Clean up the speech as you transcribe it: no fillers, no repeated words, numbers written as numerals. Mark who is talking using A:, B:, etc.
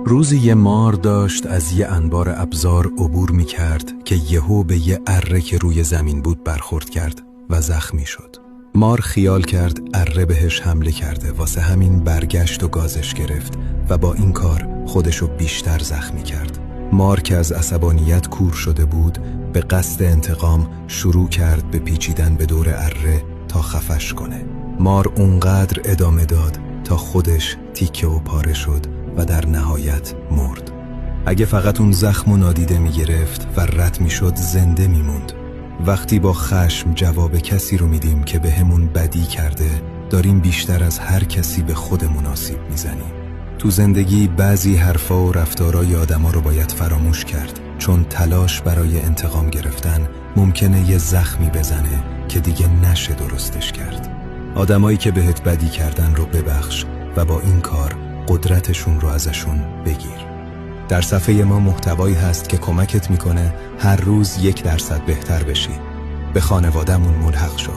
A: روزی یه مار داشت از یه انبار ابزار عبور می کرد که یهو به یه اره که روی زمین بود برخورد کرد و زخمی شد. مار خیال کرد اره بهش حمله کرده، واسه همین برگشت و گازش گرفت و با این کار خودشو بیشتر زخمی کرد. مار که از عصبانیت کور شده بود به قصد انتقام شروع کرد به پیچیدن به دور اره تا خفش کنه. مار اونقدر ادامه داد تا خودش تیکه و پاره شد و در نهایت مرد. اگه فقط اون زخم و نادیده می گرفت و رد می شد زنده می موند. وقتی با خشم جواب کسی رو میدیم که به همون بدی کرده، داریم بیشتر از هر کسی به خودمون آسیب میزنیم. تو زندگی بعضی حرفا و رفتارای آدما رو باید فراموش کرد، چون تلاش برای انتقام گرفتن ممکنه یه زخمی بزنه که دیگه نشه درستش کرد. آدمایی که بهت بدی کردن رو ببخش و با این کار قدرتشون رو ازشون بگیر. در صفحه ما محتوایی هست که کمکت میکنه هر روز 1% بهتر بشی. به خانواده‌مون ملحق شو.